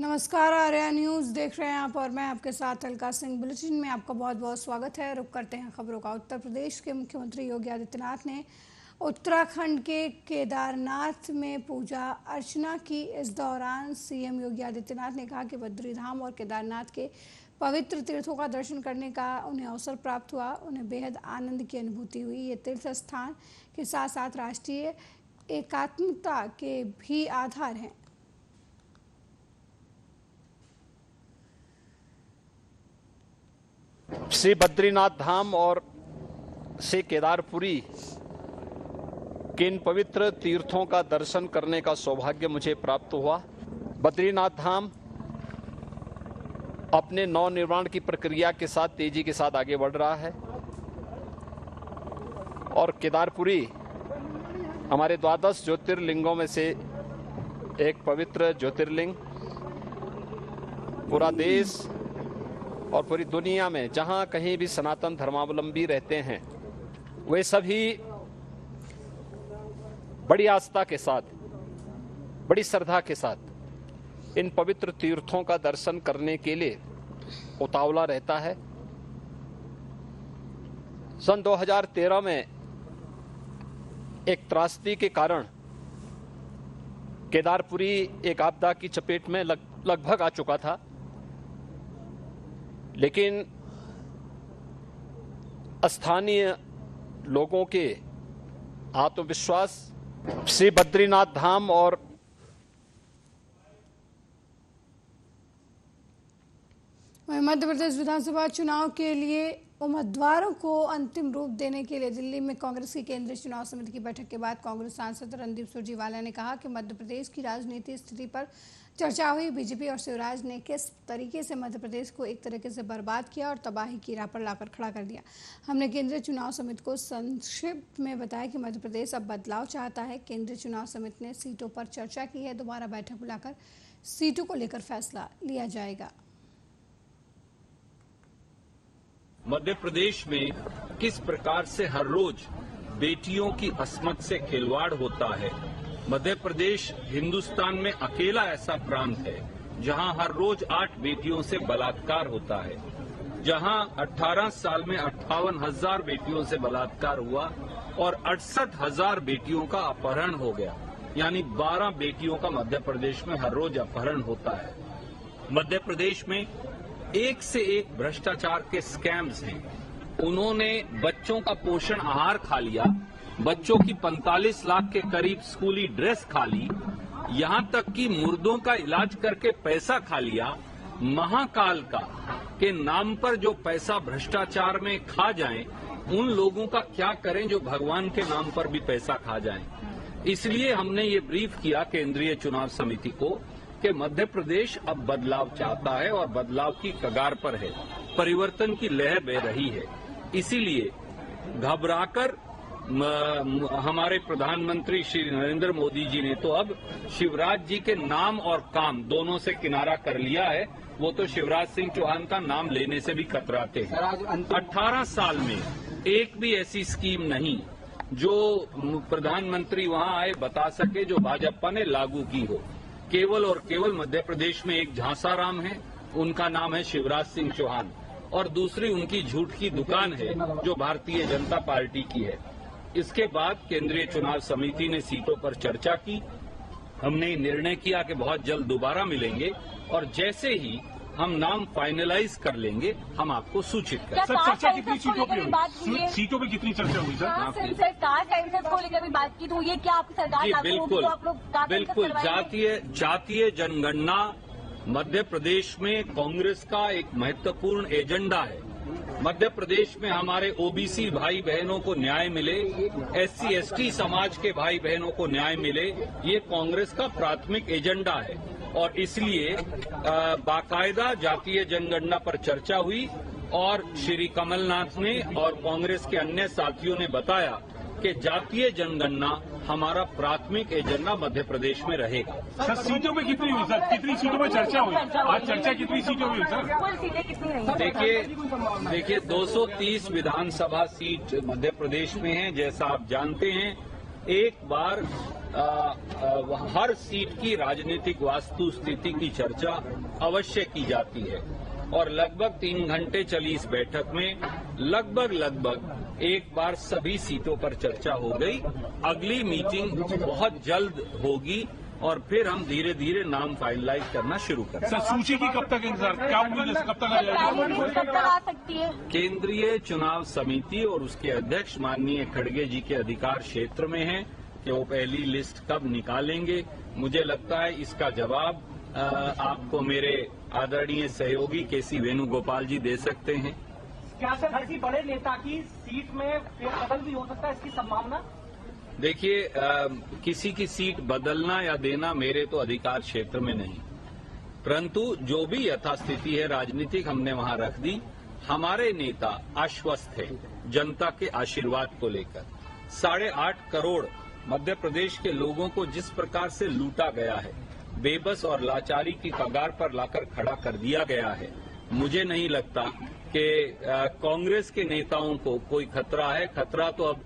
नमस्कार, आर्या न्यूज़ देख रहे हैं आप और मैं आपके साथ अलका सिंह। बुलेटिन में आपका बहुत बहुत स्वागत है। रुक करते हैं खबरों का। उत्तर प्रदेश के मुख्यमंत्री योगी आदित्यनाथ ने उत्तराखंड के केदारनाथ में पूजा अर्चना की। इस दौरान सीएम योगी आदित्यनाथ ने कहा कि बद्रीधाम और केदारनाथ के पवित्र तीर्थों का दर्शन करने का उन्हें अवसर प्राप्त हुआ। उन्हें बेहद आनंद की अनुभूति हुई। ये तीर्थ स्थान के साथ साथ राष्ट्रीय एकात्मता के भी आधार हैं। श्री बद्रीनाथ धाम और श्री केदारपुरी के इन पवित्र तीर्थों का दर्शन करने का सौभाग्य मुझे प्राप्त हुआ। बद्रीनाथ धाम अपने नवनिर्माण की प्रक्रिया के साथ तेजी के साथ आगे बढ़ रहा है और केदारपुरी हमारे 12 ज्योतिर्लिंगों में से एक पवित्र ज्योतिर्लिंग। पूरा देश और पूरी दुनिया में जहां कहीं भी सनातन धर्मावलंबी रहते हैं वे सभी बड़ी आस्था के साथ, बड़ी श्रद्धा के साथ इन पवित्र तीर्थों का दर्शन करने के लिए उतावला रहता है। सन 2013 में एक त्रासदी के कारण केदारपुरी एक आपदा की चपेट में लगभग आ चुका था, लेकिन स्थानीय लोगों के आत्मविश्वास श्री बद्रीनाथ धाम और मध्य प्रदेश विधानसभा चुनाव के लिए उम्मीदवारों को अंतिम रूप देने के लिए दिल्ली में कांग्रेस की केंद्रीय चुनाव समिति की बैठक के बाद कांग्रेस सांसद रणदीप सुरजेवाला ने कहा कि मध्य प्रदेश की राजनीतिक स्थिति पर चर्चा हुई। बीजेपी और शिवराज ने किस तरीके से मध्य प्रदेश को एक तरीके से बर्बाद किया और तबाही की राह पर लाकर खड़ा कर दिया। हमने केंद्रीय चुनाव समिति को संक्षिप्त में बताया कि मध्य प्रदेश अब बदलाव चाहता है। केंद्रीय चुनाव समिति ने सीटों पर चर्चा की है। दोबारा बैठक बुलाकर सीटों को लेकर फैसला लिया जाएगा। मध्य प्रदेश में किस प्रकार से हर रोज बेटियों की अस्मत से खिलवाड़ होता है। मध्य प्रदेश हिंदुस्तान में अकेला ऐसा प्रांत है जहां हर रोज 8 बेटियों से बलात्कार होता है, जहां 18 साल में 58,000 बेटियों से बलात्कार हुआ और 68,000 बेटियों का अपहरण हो गया। यानी 12 बेटियों का मध्य प्रदेश में हर रोज अपहरण होता है। मध्य प्रदेश में एक से एक भ्रष्टाचार के स्कैम्स हैं। उन्होंने बच्चों का पोषण आहार खा लिया, बच्चों की 45 लाख के करीब स्कूली ड्रेस खा ली, यहां तक कि मुर्दों का इलाज करके पैसा खा लिया। महाकाल का के नाम पर जो पैसा भ्रष्टाचार में खा जाएं, उन लोगों का क्या करें जो भगवान के नाम पर भी पैसा खा जाएं। इसलिए हमने ये ब्रीफ किया केंद्रीय चुनाव समिति को कि मध्य प्रदेश अब बदलाव चाहता है और बदलाव की कगार पर है, परिवर्तन की लहर बह रही है। इसीलिए घबराकर हमारे प्रधानमंत्री श्री नरेंद्र मोदी जी ने तो अब शिवराज जी के नाम और काम दोनों से किनारा कर लिया है। वो तो शिवराज सिंह चौहान का नाम लेने से भी कतराते हैं। 18 साल में एक भी ऐसी स्कीम नहीं जो प्रधानमंत्री वहां आए बता सके जो भाजपा ने लागू की हो। केवल और केवल मध्य प्रदेश में एक झांसाराम है, उनका नाम है शिवराज सिंह चौहान, और दूसरी उनकी झूठ की दुकान है जो भारतीय जनता पार्टी की है। इसके बाद केंद्रीय चुनाव समिति ने सीटों पर चर्चा की। हमने निर्णय किया कि बहुत जल्द दोबारा मिलेंगे और जैसे ही हम नाम फाइनलाइज कर लेंगे हम आपको सूचित करेंगे। सर, चर्चा कितनी सीटों पर हुई? सीटों पे कितनी चर्चा हुई सर? कार सेंसस को लेकर भी बात की, तो ये क्या आपकी सरकार लागू होगी तो आप लोग बिल्कुल जातीय जनगणना मध्य प्रदेश में कांग्रेस का एक महत्वपूर्ण एजेंडा है। मध्य प्रदेश में हमारे ओबीसी भाई बहनों को न्याय मिले, SC ST समाज के भाई बहनों को न्याय मिले, ये कांग्रेस का प्राथमिक एजेंडा है। और इसलिए बाकायदा जातीय जनगणना पर चर्चा हुई और श्री कमलनाथ ने और कांग्रेस के अन्य साथियों ने बताया कि जातीय जनगणना हमारा प्राथमिक एजेंडा मध्य प्रदेश में रहेगा। सर, सीटों पे कितनी हुई सर? कितनी सीटों पे चर्चा हुई? आज चर्चा कितनी सीटों पे हुई सर? कुल सीटें कितनी रही? देखिए 230 विधानसभा सीट मध्य प्रदेश में है। जैसा आप जानते हैं, एक बार हर सीट की राजनीतिक वास्तु स्थिति की चर्चा अवश्य की जाती है और लगभग 3 घंटे चली इस बैठक में लगभग एक बार सभी सीटों पर चर्चा हो गई। अगली मीटिंग बहुत जल्द होगी और फिर हम धीरे धीरे नाम फाइनलाइज करना शुरू करें। सर, सूची की कब तक इंतजार, क्या उम्मीद है, कब तक आ सकती है? केंद्रीय चुनाव समिति और उसके अध्यक्ष माननीय खड़गे जी के अधिकार क्षेत्र में है कि वो पहली लिस्ट कब निकालेंगे। मुझे लगता है इसका जवाब आपको मेरे आदरणीय सहयोगी केसी वेणुगोपाल जी दे सकते हैं। क्या सर किसी बड़े नेता की सीट में फेरबदल भी हो सकता है, इसकी संभावना? देखिए, किसी की सीट बदलना या देना मेरे तो अधिकार क्षेत्र में नहीं, परंतु जो भी यथास्थिति है राजनीतिक हमने वहां रख दी। हमारे नेता आश्वस्त है जनता के आशीर्वाद को लेकर। 8.5 करोड़ मध्य प्रदेश के लोगों को जिस प्रकार से लूटा गया है, बेबस और लाचारी की कगार पर लाकर खड़ा कर दिया गया है, मुझे नहीं लगता कि कांग्रेस के नेताओं को कोई खतरा है। खतरा तो अब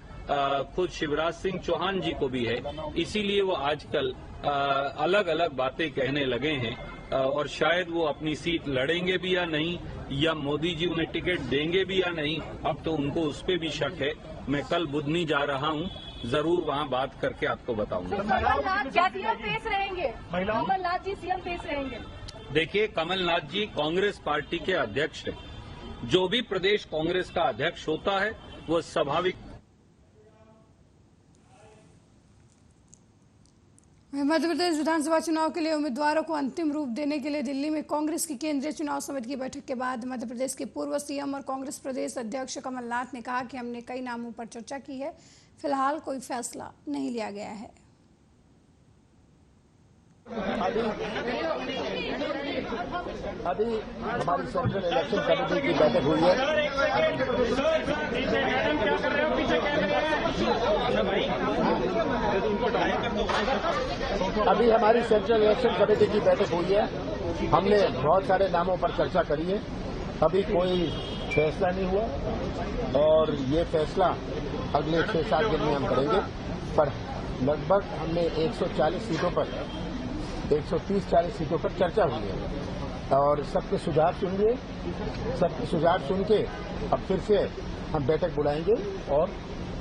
खुद शिवराज सिंह चौहान जी को भी है, इसीलिए वो आजकल अलग अलग बातें कहने लगे हैं और शायद वो अपनी सीट लड़ेंगे भी या नहीं, या मोदी जी उन्हें टिकट देंगे भी या नहीं, अब तो उनको उस पर भी शक है। मैं कल बुधनी जा रहा हूँ, जरूर वहाँ बात करके आपको बताऊंगा। कमलनाथ क्या सीएम फेस रहेंगे? कमलनाथ जी सीएम फेस रहेंगे? देखिए, कमलनाथ जी कांग्रेस पार्टी के अध्यक्ष हैं। जो भी प्रदेश कांग्रेस का अध्यक्ष होता है वो स्वाभाविक। मध्य प्रदेश विधानसभा चुनाव के लिए उम्मीदवारों को अंतिम रूप देने के लिए दिल्ली में कांग्रेस की केंद्रीय चुनाव समिति की बैठक के बाद मध्य प्रदेश के पूर्व सीएम और कांग्रेस प्रदेश अध्यक्ष कमलनाथ ने कहा कि हमने कई नामों पर चर्चा की है, फिलहाल कोई फैसला नहीं लिया गया है। अभी हमारी सेंट्रल इलेक्शन कमेटी की बैठक हुई है। अभी हमारी सेंट्रल इलेक्शन कमेटी की बैठक हुई है। हमने बहुत सारे नामों पर चर्चा करी है, अभी कोई फैसला नहीं हुआ और ये फैसला अगले 6-7 दिन में हम करेंगे। पर लगभग हमने 140 सीटों पर 130-40 सीटों पर चर्चा हुई है और सबके सुझाव सुन लिए। सबके सुझाव सुन के अब फिर से हम बैठक बुलाएंगे और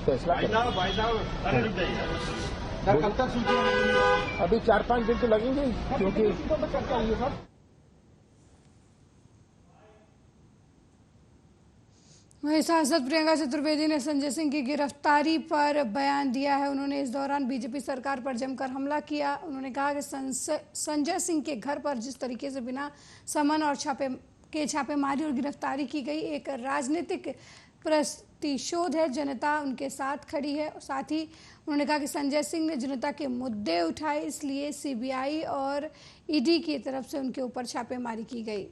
फैसला करेंगे। कब तक सूची? अभी 4-5 दिन तो लगेंगे, क्योंकि वहीं सांसद प्रियंका चतुर्वेदी ने संजय सिंह की गिरफ्तारी पर बयान दिया है। उन्होंने इस दौरान बीजेपी सरकार पर जमकर हमला किया। उन्होंने कहा कि संजय सिंह के घर पर जिस तरीके से बिना समन और छापेमारी और गिरफ्तारी की गई, एक राजनीतिक प्रतिशोध है। जनता उनके साथ खड़ी है। साथ ही उन्होंने कहा कि संजय सिंह ने जनता के मुद्दे उठाए, इसलिए सीबीआई और ईडी की तरफ से उनके ऊपर छापेमारी की गई।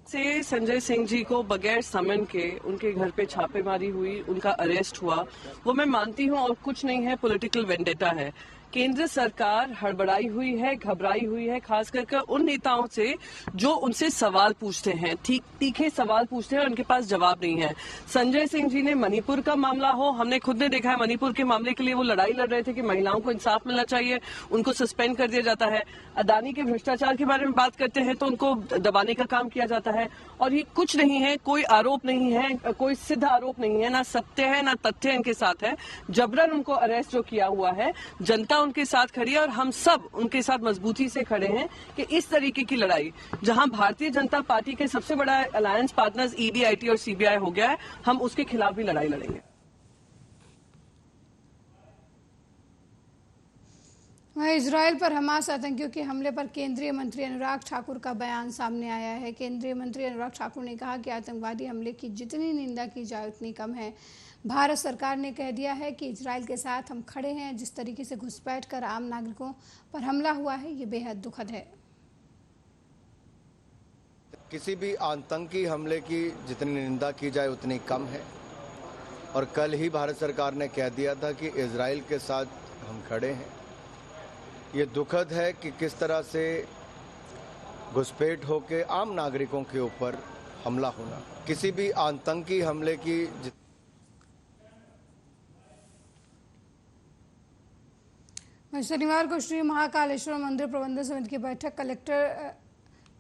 से संजय सिंह जी को बगैर समन के उनके घर पे छापेमारी हुई, उनका अरेस्ट हुआ, वो मैं मानती हूँ और कुछ नहीं है, पॉलिटिकल वेंडेटा है। केंद्र सरकार हड़बड़ाई हुई है, घबराई हुई है, खास करके उन नेताओं से जो उनसे सवाल पूछते हैं, तीखे सवाल पूछते हैं और उनके पास जवाब नहीं है। संजय सिंह जी ने मणिपुर का मामला हो, हमने खुद ने देखा है मणिपुर के मामले के लिए वो लड़ाई लड़ रहे थे कि महिलाओं को इंसाफ मिलना चाहिए, उनको सस्पेंड कर दिया जाता है। अदानी के भ्रष्टाचार के बारे में बात करते हैं तो उनको दबाने का काम किया जाता है। और ये कुछ नहीं है, कोई आरोप नहीं है, कोई सिद्ध आरोप नहीं है, ना सत्य है ना तथ्य इनके साथ है। जबरन उनको अरेस्ट जो किया हुआ है, जनता उनके साथ खड़ी है और हम सब उनके साथ मजबूती से खड़े हैं कि इस तरीके की लड़ाई, जहां भारतीय जनता पार्टी के सबसे बड़ा अलायंस पार्टनर्स ईडी, आईटी और सीबीआई हो गया है, हम उसके खिलाफ भी लड़ाई लड़ेंगे। वहीं इजराइल पर हमास आतंकियों के हमले पर केंद्रीय मंत्री अनुराग ठाकुर का बयान सामने आया है। केंद्रीय मंत्री अनुराग ठाकुर ने कहा कि आतंकवादी हमले की जितनी निंदा की जाए उतनी कम है। भारत सरकार ने कह दिया है कि इजराइल के साथ हम खड़े हैं। जिस तरीके से घुसपैठ कर आम नागरिकों पर हमला हुआ है, ये बेहद दुखद है। किसी भी आतंकी हमले की जितनी निंदा की जाए उतनी कम है और कल ही भारत सरकार ने कह दिया था कि इजराइल के साथ हम खड़े हैं। ये दुखद है कि किस तरह से घुसपैठ होकर आम नागरिकों के ऊपर हमला होना। किसी भी आतंकी हमले की शनिवार को श्री महाकालेश्वर मंदिर प्रबंधन समिति की बैठक कलेक्टर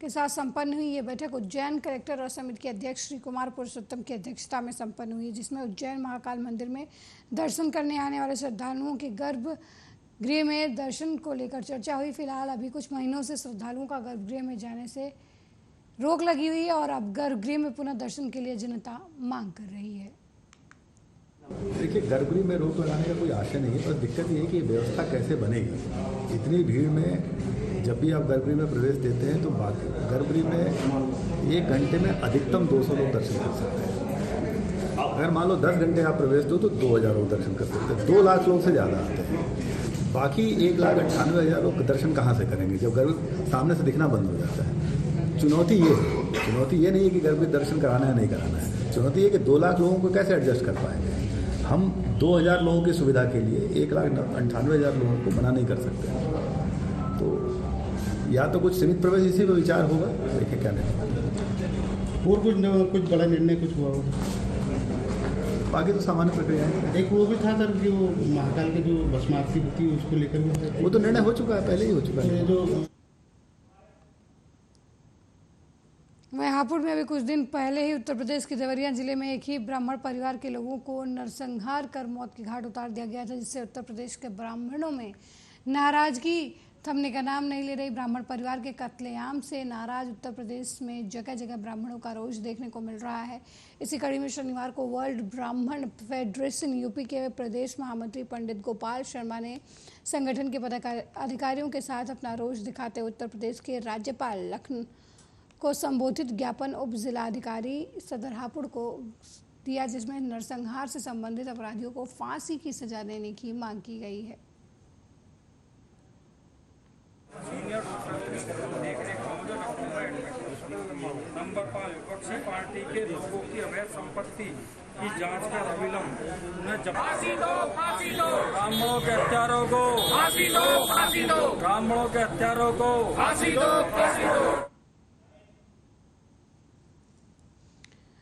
के साथ संपन्न हुई। ये बैठक उज्जैन कलेक्टर और समिति के अध्यक्ष श्री कुमार पुरुषोत्तम की अध्यक्षता में संपन्न हुई, जिसमें उज्जैन महाकाल मंदिर में दर्शन करने आने वाले श्रद्धालुओं के गर्भगृह में दर्शन को लेकर चर्चा हुई। फिलहाल अभी कुछ महीनों से श्रद्धालुओं का गर्भगृह में जाने से रोक लगी हुई है और अब गर्भगृह में पुनः दर्शन के लिए जनता मांग कर रही है। देखिए, गर्भगृह में रोक लगाने का कोई आशय नहीं है, पर दिक्कत ये है कि व्यवस्था कैसे बनेगी। इतनी भीड़ में जब भी आप गर्भगृह में प्रवेश देते हैं तो गर्भगृह में 1 घंटे में अधिकतम 200 लोग दर्शन कर सकते हैं। अगर मान लो 10 घंटे आप प्रवेश दो तो 2000 लोग दर्शन कर सकते हैं। 2 लाख लोग से ज़्यादा आते हैं। बाकी 1,98,000 लोग दर्शन कहाँ से करेंगे जब गर्भ सामने से दिखना बंद हो जाता है। चुनौती ये नहीं है कि गर्भगृह दर्शन कराना है नहीं कराना है। चुनौती ये कि 2 लाख लोगों को कैसे एडजस्ट कर पाएंगे। हम 2000 लोगों की सुविधा के लिए 1,98,000 लोगों को मना नहीं कर सकते। तो या तो कुछ सीमित प्रवेश इसी पर विचार होगा, देखिए क्या नहीं। और कुछ बड़ा निर्णय कुछ हुआ बाकी तो सामान्य प्रक्रिया है। एक वो भी था सर, जो महाकाल के जो भस्मारती थी उसको लेकर वो तो निर्णय हो चुका है, पहले ही हो चुका है। जो वहीं हापुड़ में अभी कुछ दिन पहले ही उत्तर प्रदेश के देवरिया जिले में एक ही ब्राह्मण परिवार के लोगों को नरसंहार कर मौत की घाट उतार दिया गया था, जिससे उत्तर प्रदेश के ब्राह्मणों में नाराजगी थमने का नाम नहीं ले रही। ब्राह्मण परिवार के कत्लेआम से नाराज उत्तर प्रदेश में जगह जगह ब्राह्मणों का रोष देखने को मिल रहा है। इसी कड़ी में शनिवार को वर्ल्ड ब्राह्मण फेडरेशन यूपी के प्रदेश महामंत्री पंडित गोपाल शर्मा ने संगठन के अधिकारियों के साथ अपना रोष दिखाते उत्तर प्रदेश के राज्यपाल लखनऊ को संबोधित ज्ञापन उप जिलाधिकारी सदर हापुड़ को दिया, जिसमें नरसंहार से संबंधित अपराधियों को फांसी की सजा देने की मांग की गई है। नंबर 5 विपक्षी पार्टी के लोगों की अवैध संपत्ति की जांच कर अविलंब उन्हें फांसी दो, ब्राह्मणों के हत्यारों को फांसी दो, ब्राह्मणों के हत्यारों को फांसी दो।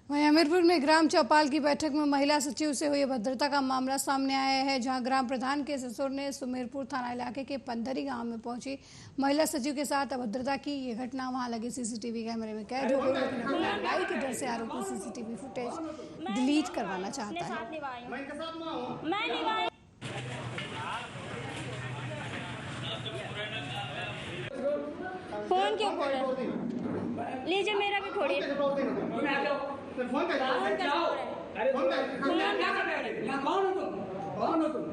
वहीं हमीरपुर में ग्राम चौपाल की बैठक में महिला सचिव से हुई अभद्रता का मामला सामने आया है, जहां ग्राम प्रधान के ससुर ने सुमेरपुर थाना इलाके के पंदरी गांव में पहुंची महिला सचिव के साथ अभद्रता की। ये घटना वहां लगे सीसीटीवी कैमरे में कैद हो गई, लेकिन कार्रवाई के डर से आरोपी सीसीटीवी फुटेज डिलीट करवाना चाहता है। फोन क्यों फोड़े? लीजिए मेरा भी फोड़िए।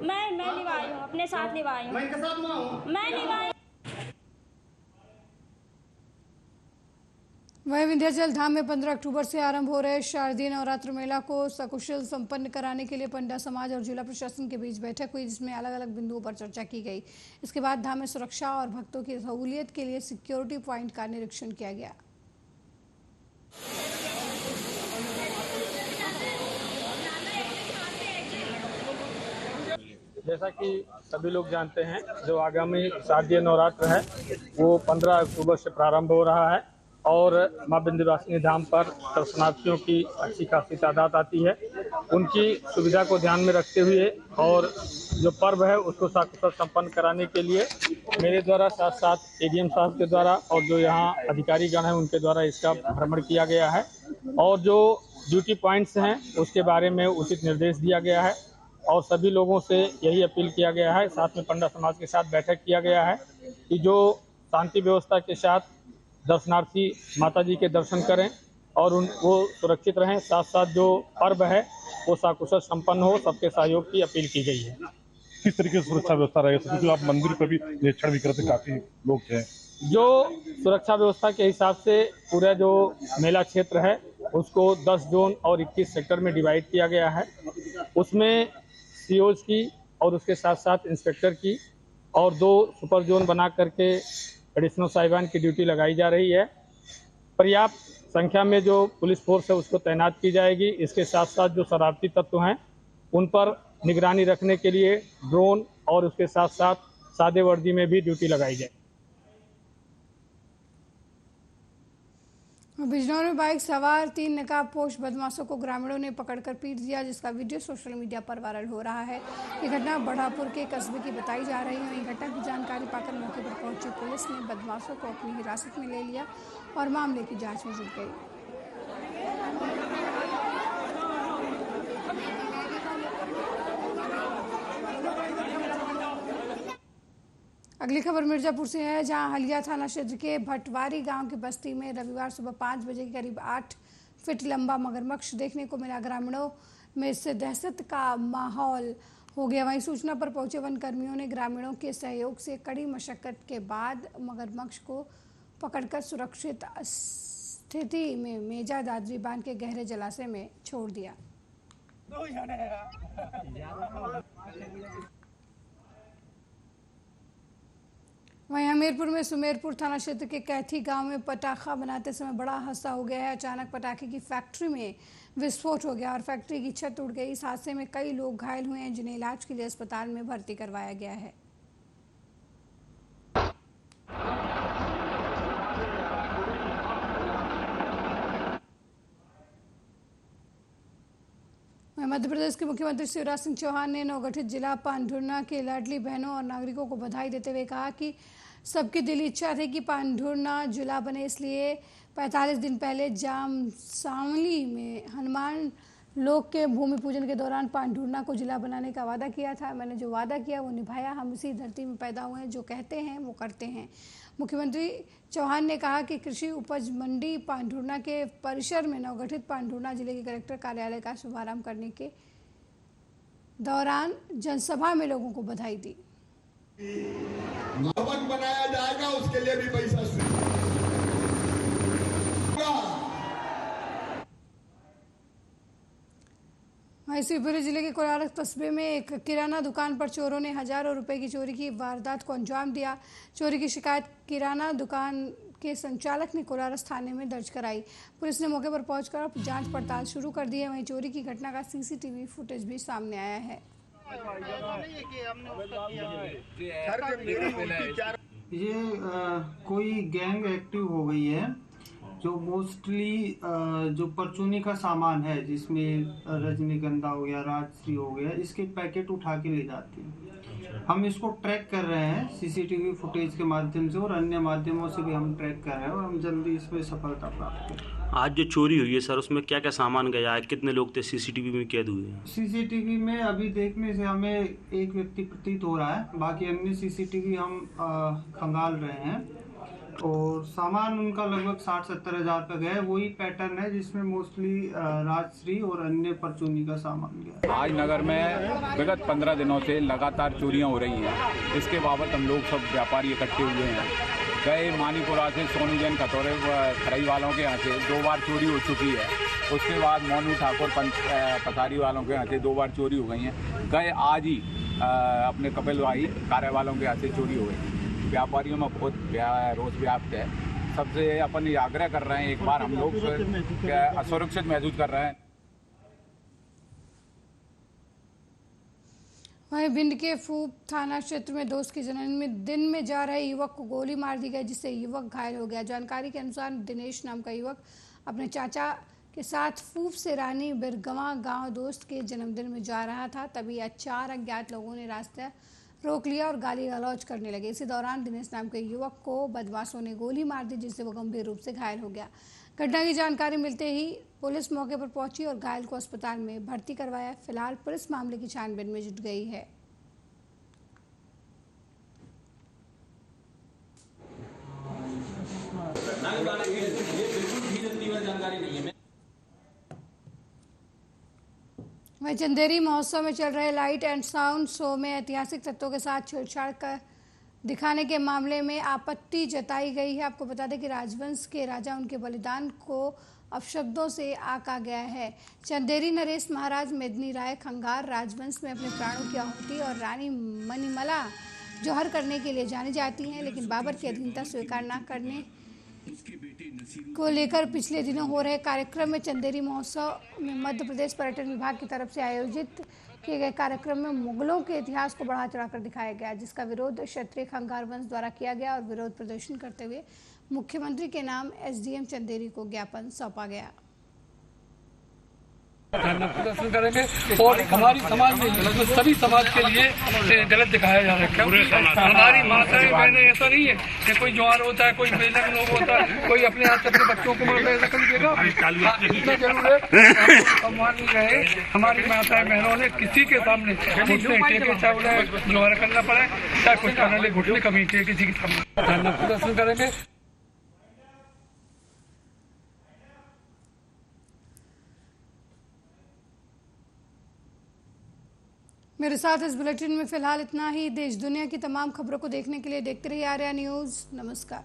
मैं निभाई हूँ, अपने साथ निभाई हूँ, मैं निभाई। वहीं विंध्याचल धाम में 15 अक्टूबर से आरंभ हो रहे शारदीय नवरात्र मेला को सकुशल संपन्न कराने के लिए पंडा समाज और जिला प्रशासन के बीच बैठक हुई, जिसमें अलग अलग बिंदुओं पर चर्चा की गई। इसके बाद धाम में सुरक्षा और भक्तों की सहूलियत के लिए सिक्योरिटी पॉइंट का निरीक्षण किया गया। जैसा कि सभी लोग जानते हैं, जो आगामी शारदीय नवरात्र है वो 15 अक्टूबर से प्रारंभ हो रहा है और मां विंध्यवासिनी धाम पर दर्शनार्थियों की अच्छी खासी तादाद आती है। उनकी सुविधा को ध्यान में रखते हुए और जो पर्व है उसको सकुशल संपन्न कराने के लिए मेरे द्वारा साथ साथ एडीएम साहब के द्वारा और जो यहाँ अधिकारीगण हैं उनके द्वारा इसका भ्रमण किया गया है और जो ड्यूटी पॉइंट्स हैं उसके बारे में उचित निर्देश दिया गया है और सभी लोगों से यही अपील किया गया है, साथ में पंडा समाज के साथ बैठक किया गया है कि जो शांति व्यवस्था के साथ दर्शनार्थी माता जी के दर्शन करें और वो सुरक्षित रहें, साथ साथ जो पर्व है वो सकुशल संपन्न हो, सबके सहयोग की अपील की गई है। किस तरीके से सुरक्षा व्यवस्था रहेगी, क्योंकि आप मंदिर पर भी निरीक्षण भी करते काफी लोग हैं। जो सुरक्षा व्यवस्था के हिसाब से पूरा जो मेला क्षेत्र है उसको 10 जोन और 21 सेक्टर में डिवाइड किया गया है। उसमें सीओज की और उसके साथ साथ इंस्पेक्टर की और 2 सुपर जोन बना करके एडिशनल साहिबान की ड्यूटी लगाई जा रही है। पर्याप्त संख्या में जो पुलिस फोर्स है उसको तैनात की जाएगी। इसके साथ साथ जो शरारती तत्व हैं उन पर निगरानी रखने के लिए ड्रोन और उसके साथ साथ सादे वर्दी में भी ड्यूटी लगाई जाए। बिजनौर में बाइक सवार 3 नकाबपोश बदमाशों को ग्रामीणों ने पकड़कर पीट दिया, जिसका वीडियो सोशल मीडिया पर वायरल हो रहा है। ये घटना बढ़ापुर के कस्बे की बताई जा रही है। वहीं घटना की जानकारी पाकर मौके पर पहुंची पुलिस ने बदमाशों को अपनी हिरासत में ले लिया और मामले की जांच में जुट गई। अगली खबर मिर्जापुर से है, जहां हलिया थाना क्षेत्र के भटवारी गांव की बस्ती में रविवार सुबह 5 बजे के करीब 8 फीट लंबा मगरमच्छ देखने को मिला। ग्रामीणों में इससे दहशत का माहौल हो गया। वहीं सूचना पर पहुंचे वन कर्मियों ने ग्रामीणों के सहयोग से कड़ी मशक्कत के बाद मगरमच्छ को पकड़कर सुरक्षित स्थिति में मेजा दादरी बांध के गहरे जलाशय में छोड़ दिया। वहीं हमीरपुर में सुमेरपुर थाना क्षेत्र के कैथी गांव में पटाखा बनाते समय बड़ा हादसा हो गया है। अचानक पटाखे की फैक्ट्री में विस्फोट हो गया और फैक्ट्री की छत उड़ गई। इस हादसे में कई लोग घायल हुए हैं, जिन्हें इलाज के लिए अस्पताल में भर्ती करवाया गया है। मध्य प्रदेश के मुख्यमंत्री शिवराज सिंह चौहान ने नवगठित जिला पांढुर्ना के लाडली बहनों और नागरिकों को बधाई देते हुए कहा कि सबकी दिली इच्छा थी कि पांढुर्ना जिला बने, इसलिए 45 दिन पहले जामसावली में हनुमान लोक के भूमि पूजन के दौरान पांढुर्ना को जिला बनाने का वादा किया था। मैंने जो वादा किया वो निभाया। हम इसी धरती में पैदा हुए हैं, जो कहते हैं वो करते हैं। मुख्यमंत्री चौहान ने कहा कि कृषि उपज मंडी पांढुर्ना के परिसर में नवगठित पांढुर्ना जिले के कलेक्टर कार्यालय का शुभारंभ करने के दौरान जनसभा में लोगों को बधाई दी। भवन बनाया जाएगा, उसके लिए भी पैसा वहीं शिवपुरी जिले के कोलारस कस्बे में एक किराना दुकान पर चोरों ने हजारों रुपए की चोरी की वारदात को अंजाम दिया। चोरी की शिकायत किराना दुकान के संचालक ने कोलारस थाने में दर्ज कराई। पुलिस ने मौके पर पहुंचकर जांच पड़ताल शुरू कर दी है। वहीं चोरी की घटना का सीसीटीवी फुटेज भी सामने आया है। ये कोई गैंग एक्टिव हो गई है, जो मोस्टली जो परचूनी का सामान है, जिसमें रजनीगंधा हो गया, राजश्री हो गया, इसके पैकेट उठा के ले जाती है। हम इसको ट्रैक कर रहे हैं सीसीटीवी फुटेज के माध्यम से और अन्य माध्यमों से भी हम ट्रैक कर रहे हैं और हम जल्दी इसमें सफलता प्राप्त करें। आज जो चोरी हुई है सर, उसमें क्या क्या सामान गया है, कितने लोग थे सीसीटीवी में कैद हुए हैं? सीसीटीवी में अभी देखने से हमें एक व्यक्ति प्रतीत हो रहा है, बाकी अन्य सीसीटीवी हम खंगाल रहे हैं और सामान उनका लगभग 60-70 हज़ार का गया है। वही पैटर्न है जिसमें मोस्टली राजश्री और अन्य परचूनी का सामान गया। आज नगर में विगत 15 दिनों से लगातार चोरियां हो रही हैं। इसके बाबत हम लोग सब व्यापारी इकट्ठे हुए हैं। गए मानीपुरा से सोनू जैन खतौरे खरई वालों के यहाँ से 2 बार चोरी हो चुकी है। उसके बाद मोनू ठाकुर पथारी वालों के यहाँ से 2 बार चोरी हो गई हैं। गए आज ही अपने कपिल भाई कार्य वालों के यहाँ से चोरी हो गई। व्यापारियों में बहुत रोष व्याप्त है। सबसे अपन ये आग्रह कर रहे हैं, एक बार हम लोग असुरक्षित महसूस कर रहे हैं। वहीं भिंड के फूप थाना क्षेत्र में दोस्त के जन्मदिन में जा रहे युवक को गोली मार दी गई, जिससे युवक घायल हो गया। जानकारी के अनुसार दिनेश नाम का युवक अपने चाचा के साथ फूप से रानी बिरगवा गांव दोस्त के जन्मदिन में जा रहा था। तभी 4 अज्ञात लोगों ने रास्ता रोक लिया और गाली गलौज करने लगे। इसी दौरान दिनेश नाम के युवक को बदमाशों ने गोली मार दी, जिससे वो गंभीर रूप से घायल हो गया। घटना की जानकारी मिलते ही पुलिस मौके पर पहुंची और घायल को अस्पताल में भर्ती करवाया। फिलहाल पुलिस मामले की छानबीन में जुट गई है। वहीं चंदेरी महोत्सव में चल रहे लाइट एंड साउंड शो में ऐतिहासिक तत्वों के साथ छेड़छाड़ कर दिखाने के मामले में आपत्ति जताई गई है। आपको बता दें कि राजवंश के राजा उनके बलिदान को अपशब्दों से आका गया है। चंदेरी नरेश महाराज मेदिनी राय खंगार राजवंश में अपने प्राणों की आहुति और रानी मणिमला जौहर करने के लिए जानी जाती हैं, लेकिन बाबर की अधीनता स्वीकार न करने को लेकर पिछले दिनों हो रहे कार्यक्रम में चंदेरी महोत्सव में मध्य प्रदेश पर्यटन विभाग की तरफ से आयोजित किए गए कार्यक्रम में मुगलों के इतिहास को बढ़ा चढ़ाकर दिखाया गया, जिसका विरोध क्षत्रिय खंगार वंश द्वारा किया गया और विरोध प्रदर्शन करते हुए मुख्यमंत्री के नाम एसडीएम चंदेरी को ज्ञापन सौंपा गया। प्रदर्शन करेंगे और हमारी समाज में मतलब सभी समाज के लिए गलत दिखाया जा रहा है। हमारी माताएं बहनें ऐसा नहीं है कि कोई जवान होता है, कोई बेलग लोग होता है, कोई अपने हाथ से अपने बच्चों को मार ऐसा कर देगा। इतना जरूर है सम्मान रहे। हमारी माताएं बहनों ने किसी के सामने घुटने टेके, चाहे उन्हें जोहर करना पड़े, चाहे कुछ करने लिए घुटने कभी टेके किसी के सामने प्रदर्शन करेंगे। मेरे साथ इस बुलेटिन में फिलहाल इतना ही। देश दुनिया की तमाम खबरों को देखने के लिए देखते रहिए आर्या न्यूज़। नमस्कार।